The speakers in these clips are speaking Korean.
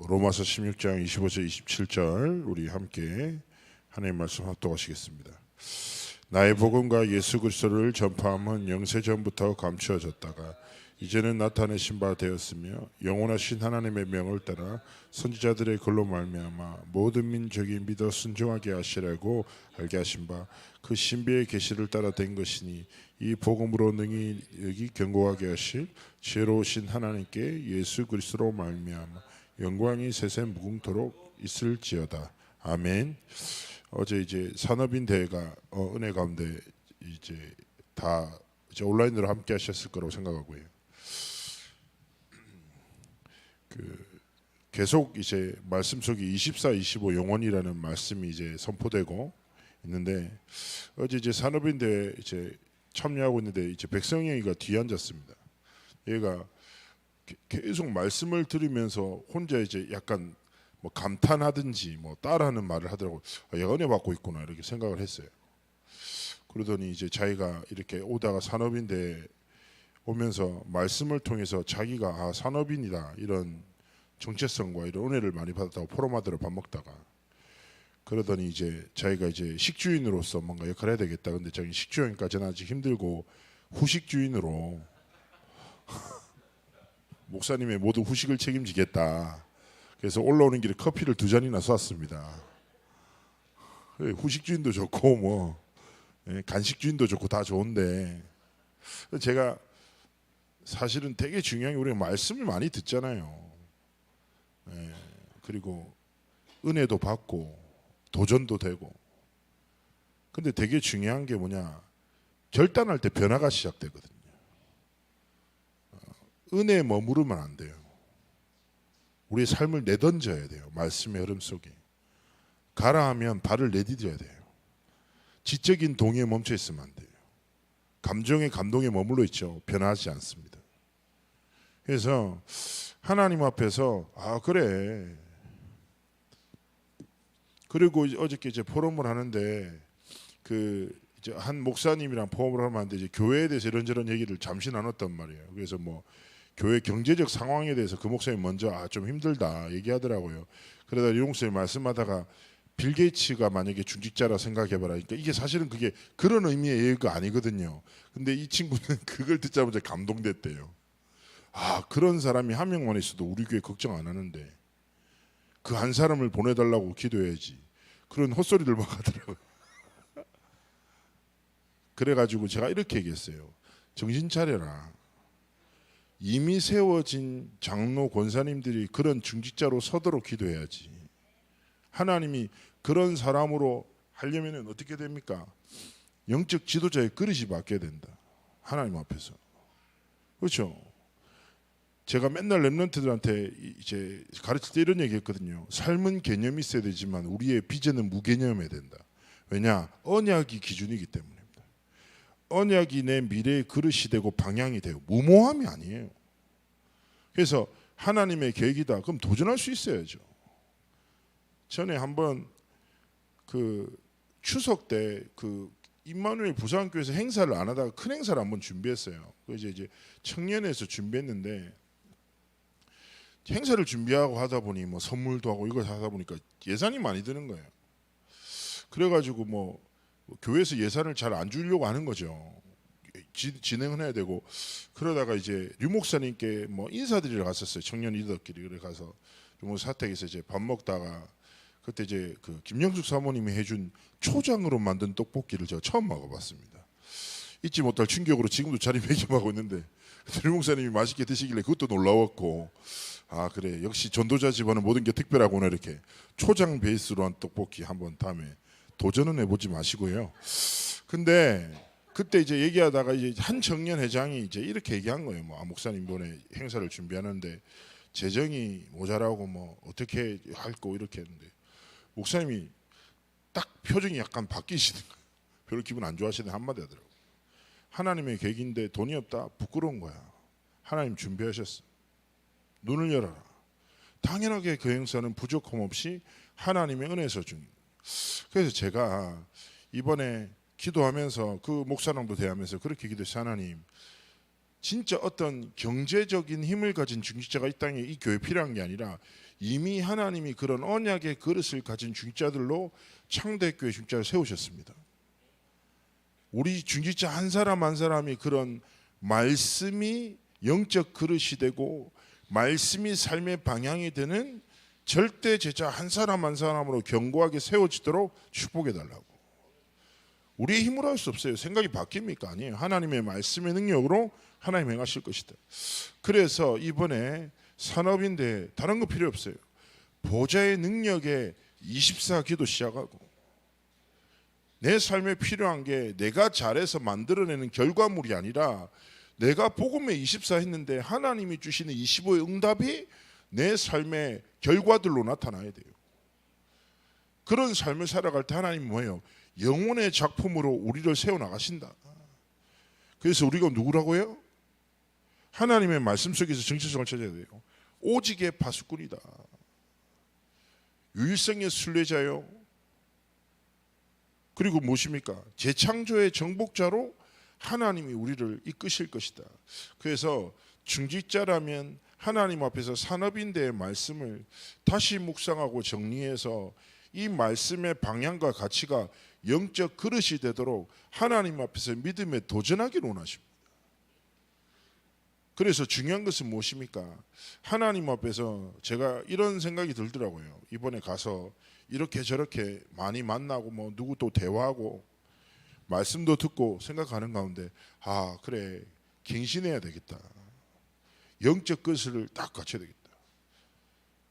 로마서 16장 25절 27절 우리 함께 하나님 말씀 합독하시겠습니다. 나의 복음과 예수 그리스도를 전파함은 영세 전부터 감추어졌다가 이제는 나타내신 바 되었으며 영원하신 하나님의 명을 따라 선지자들의 글로 말미암아 모든 민족이 믿어 순종하게 하시라고 알게 하신 바 그 신비의 계시를 따라 된 것이니 이 복음으로 능히 여기 견고하게 하실 지혜로우신 하나님께 예수 그리스도로 말미암아 영광이 세세 무궁토록 있을지어다. 아멘. 어제 이제 산업인 대회가 은혜 가운데 이제 다 이제 온라인으로 함께 하셨을 거라고 생각하고요. 계속 이제 말씀 속에 24, 25 영원이라는 말씀이 이제 선포되고 있는데 어제 이제 산업인 대회 이제 참여하고 있는데 이제 백성영이가 뒤에 앉았습니다. 얘가 계속 말씀을 들으면서 혼자 이제 약간 뭐 감탄하든지 뭐 따라하는 말을 하더라고. 얘가 은혜 받고 있구나 이렇게 생각을 했어요. 그러더니 이제 자기가 이렇게 오다가 산업인대 오면서 말씀을 통해서 자기가 산업인이다 이런 정체성과 이런 은혜를 많이 받았다고 포로마드로 밥 먹다가 그러더니 이제 자기가 이제 식주인으로서 뭔가 역할을 해야 되겠다. 근데 자기 식주인까지는 아직 힘들고 후식주인으로 목사님의 모든 후식을 책임지겠다. 그래서 올라오는 길에 커피를 2잔이나 쐈습니다. 후식주인도 좋고 뭐 간식주인도 좋고 다 좋은데 제가 사실은 되게 중요한 게 우리가 말씀을 많이 듣잖아요. 그리고 은혜도 받고 도전도 되고 근데 되게 중요한 게 뭐냐, 결단할 때 변화가 시작되거든요. 은혜에 머무르면 안 돼요. 우리의 삶을 내던져야 돼요. 말씀의 흐름 속에 가라 하면 발을 내디뎌야 돼요. 지적인 동의에 멈춰 있으면 안 돼요. 감정의 감동에 머물러 있죠. 변하지 않습니다. 그래서 하나님 앞에서 그래. 그리고 어저께 이제 포럼을 하는데 이제 한 목사님이랑 포럼을 하는데 이제 교회에 대해서 이런저런 얘기를 잠시 나눴단 말이에요. 그래서 뭐 교회 경제적 상황에 대해서 그 목사님 먼저 좀 힘들다 얘기하더라고요. 그러다 이 목사님 말씀하다가 빌 게이츠가 만약에 중직자라 생각해봐라. 그러니까 이게 사실은 그게 그런 의미의 얘기가 아니거든요. 근데 이 친구는 그걸 듣자마자 감동됐대요. 그런 사람이 한 명만 있어도 우리 교회 걱정 안 하는데 그 한 사람을 보내달라고 기도해야지. 그런 헛소리들 막 하더라고요. 그래가지고 제가 이렇게 얘기했어요. 정신 차려라. 이미 세워진 장로 권사님들이 그런 중직자로 서도록 기도해야지. 하나님이 그런 사람으로 하려면 어떻게 됩니까? 영적 지도자의 그릇이 바뀌어야 된다. 하나님 앞에서. 그렇죠? 제가 맨날 렘넌트들한테 이제 가르칠 때 이런 얘기 했거든요. 삶은 개념이 있어야 되지만 우리의 비전은 무개념해야 된다. 왜냐? 언약이 기준이기 때문입니다. 언약이 내 미래의 그릇이 되고 방향이 되고 무모함이 아니에요. 그래서 하나님의 계획이다. 그럼 도전할 수 있어야죠. 전에 한번 추석 때 임마누엘 부산교회에서 행사를 안 하다가 큰 행사를 한번 준비했어요. 이제 청년회에서 준비했는데 행사를 준비하고 하다 보니 뭐 선물도 하고 이걸 하다 보니까 예산이 많이 드는 거예요. 그래가지고 뭐 교회에서 예산을 잘 안 주려고 하는 거죠. 진행은 해야 되고 그러다가 이제 류 목사님께 뭐 인사드리러 갔었어요. 청년 리더끼리. 그래 가서 류 사택에서 이제 밥 먹다가 그때 이제 김영숙 사모님이 해준 초장으로 만든 떡볶이를 제가 처음 먹어봤습니다. 잊지 못할 충격으로 지금도 자리매김하고 있는데 류 목사님이 맛있게 드시길래 그것도 놀라웠고 그래 역시 전도자 집안은 모든 게 특별하구나 이렇게 초장 베이스로 한 떡볶이 한번 다음에 도전은 해보지 마시고요. 근데 그때 이제 얘기하다가 이제 한 청년 회장이 이제 이렇게 얘기한 거예요. 목사님 이번에 행사를 준비하는데 재정이 모자라고 뭐 어떻게 할거 이렇게 했는데 목사님이 딱 표정이 약간 바뀌시는 거예요. 별로 기분 안 좋아하시는 한마디 하더라고요. 하나님의 계획인데 돈이 없다? 부끄러운 거야. 하나님 준비하셨어. 눈을 열어라. 당연하게 그 행사는 부족함 없이 하나님의 은혜에서 준. 그래서 제가 이번에 기도하면서 그 목사랑도 대하면서 그렇게 기도했어요. 하나님, 진짜 어떤 경제적인 힘을 가진 중직자가 이 땅에 이 교회에 필요한 게 아니라 이미 하나님이 그런 언약의 그릇을 가진 중직자들로 창대교회 중직자를 세우셨습니다. 우리 중직자 한 사람 한 사람이 그런 말씀이 영적 그릇이 되고 말씀이 삶의 방향이 되는 절대 제자 한 사람 한 사람으로 견고하게 세워지도록 축복해 달라고. 우리의 힘으로 할 수 없어요. 생각이 바뀝니까? 아니에요. 하나님의 말씀의 능력으로 하나님 행하실 것이다. 그래서 이번에 산업인데 다른 거 필요 없어요. 보좌의 능력에 24 기도 시작하고, 내 삶에 필요한 게 내가 잘해서 만들어내는 결과물이 아니라 내가 복음에 24 했는데 하나님이 주시는 25의 응답이 내 삶의 결과들로 나타나야 돼요. 그런 삶을 살아갈 때 하나님 뭐예요? 영혼의 작품으로 우리를 세워나가신다. 그래서 우리가 누구라고요? 하나님의 말씀 속에서 정체성을 찾아야 돼요. 오직의 파수꾼이다. 유일성의 순례자요. 그리고 무엇입니까? 재창조의 정복자로 하나님이 우리를 이끄실 것이다. 그래서 중직자라면 하나님 앞에서 산업인대의 말씀을 다시 묵상하고 정리해서 이 말씀의 방향과 가치가 영적 그릇이 되도록 하나님 앞에서 믿음에 도전하기를 원하십니다. 그래서 중요한 것은 무엇입니까? 하나님 앞에서 제가 이런 생각이 들더라고요. 이번에 가서 이렇게 저렇게 많이 만나고 뭐 누구 또 대화하고 말씀도 듣고 생각하는 가운데, 아 그래, 갱신해야 되겠다. 영적 것을 딱 갖춰야 되겠다.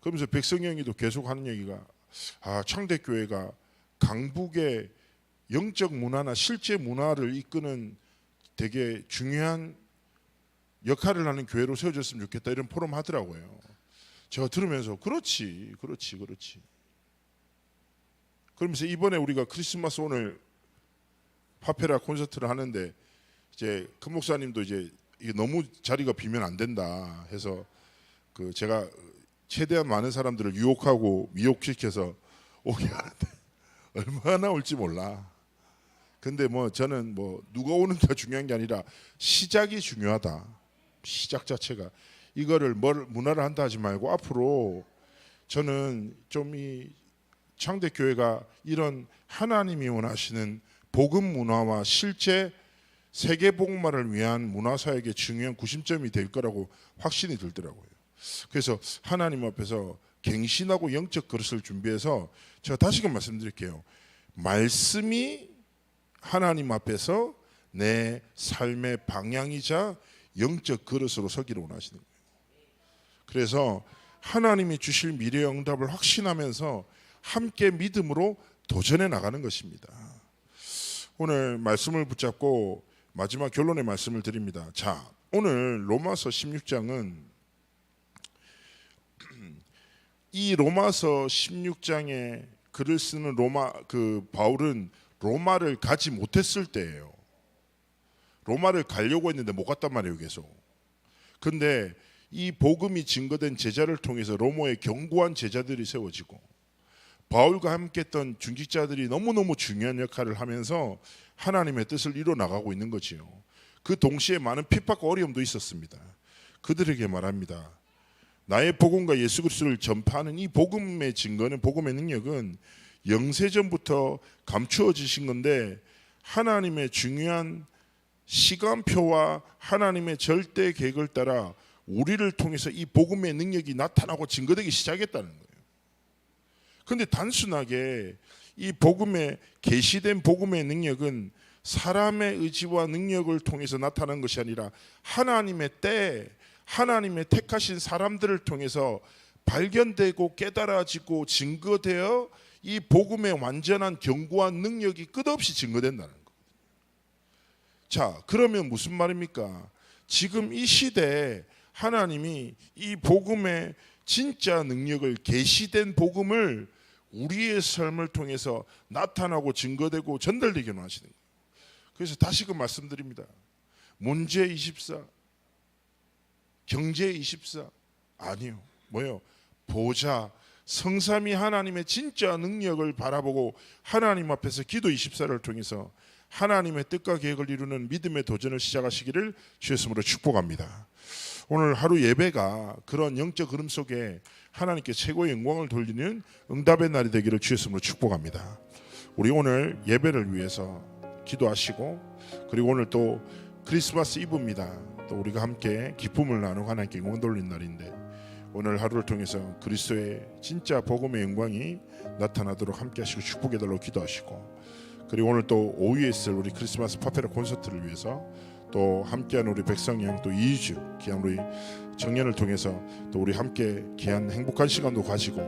그러면서 백성영이도 계속 하는 얘기가, 아 창대교회가 강북의 영적 문화나 실제 문화를 이끄는 되게 중요한 역할을 하는 교회로 세워졌으면 좋겠다, 이런 포럼 하더라고요. 제가 들으면서 그렇지. 그러면서 이번에 우리가 크리스마스 오늘 파페라 콘서트를 하는데 이제 큰 목사님도 이제 이게 너무 자리가 비면 안 된다 해서 그 제가 최대한 많은 사람들을 유혹하고 미혹시켜서 오게 하는데 얼마나 올지 몰라. 근데 뭐 저는 뭐 누가 오는가 중요한 게 아니라 시작이 중요하다. 시작 자체가, 이거를 문화를 한다 하지 말고 앞으로 저는 좀 이 창대교회가 이런 하나님이 원하시는 복음 문화와 실제 세계 복음화를 위한 문화사역의 중요한 구심점이 될 거라고 확신이 들더라고요. 그래서 하나님 앞에서 갱신하고 영적 그릇을 준비해서 제가 다시금 말씀드릴게요. 말씀이 하나님 앞에서 내 삶의 방향이자 영적 그릇으로 서기를 원하시는 거예요. 그래서 하나님이 주실 미래의 응답을 확신하면서 함께 믿음으로 도전해 나가는 것입니다. 오늘 말씀을 붙잡고 마지막 결론의 말씀을 드립니다. 자, 오늘 로마서 16장은 이 로마서 16장에 글을 쓰는 바울은 로마를 가지 못했을 때예요. 로마를 가려고 했는데 못 갔단 말이에요, 계속. 근데 이 복음이 증거된 제자를 통해서 로마의 견고한 제자들이 세워지고 바울과 함께했던 중직자들이 너무너무 중요한 역할을 하면서 하나님의 뜻을 이뤄 나가고 있는 거지요. 그 동시에 많은 핍박과 어려움도 있었습니다. 그들에게 말합니다. 나의 복음과 예수 그리스도를 전파하는 이 복음의 증거는, 복음의 능력은 영세전부터 감추어지신 건데 하나님의 중요한 시간표와 하나님의 절대 계획을 따라 우리를 통해서 이 복음의 능력이 나타나고 증거되기 시작했다는 거예요. 그런데 단순하게 이 복음의 계시된 복음의 능력은 사람의 의지와 능력을 통해서 나타난 것이 아니라 하나님의 때, 하나님의 택하신 사람들을 통해서 발견되고 깨달아지고 증거되어 이 복음의 완전한 견고한 능력이 끝없이 증거된다는 거예요. 자, 그러면 무슨 말입니까? 지금 이 시대에 하나님이 이 복음의 진짜 능력을, 계시된 복음을 우리의 삶을 통해서 나타나고 증거되고 전달되게 하시는 거예요. 그래서 다시금 말씀드립니다. 문제 24, 경제 24 아니요. 뭐요? 보좌, 성삼위 하나님의 진짜 능력을 바라보고 하나님 앞에서 기도 24를 통해서 하나님의 뜻과 계획을 이루는 믿음의 도전을 시작하시기를 주의 이름으로 축복합니다. 오늘 하루 예배가 그런 영적 흐름 속에 하나님께 최고의 영광을 돌리는 응답의 날이 되기를 주의 이름으로 축복합니다. 우리 오늘 예배를 위해서 기도하시고, 그리고 오늘 또 크리스마스 이브입니다. 또 우리가 함께 기쁨을 나누고 하나님께 영광 돌리는 날인데, 오늘 하루를 통해서 그리스도의 진짜 복음의 영광이 나타나도록 함께 하시고 축복해 달라고 기도하시고, 그리고 오늘 또 오후에 있을 우리 크리스마스 파페라 콘서트를 위해서 또 함께하는 우리 백성양, 또 이주 귀한 우리 청년을 통해서 또 우리 함께 귀한 행복한 시간도 가지고,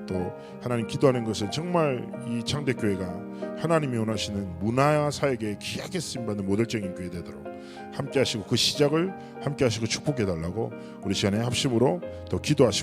또 하나님 기도하는 것은 정말 이 창대교회가 하나님이 원하시는 문화와 사역에 귀하게 쓰임받는 모델적인 교회 되도록 함께 하시고, 그 시작을 함께 하시고 축복해 달라고 우리 시간에 합심으로 또 기도하시고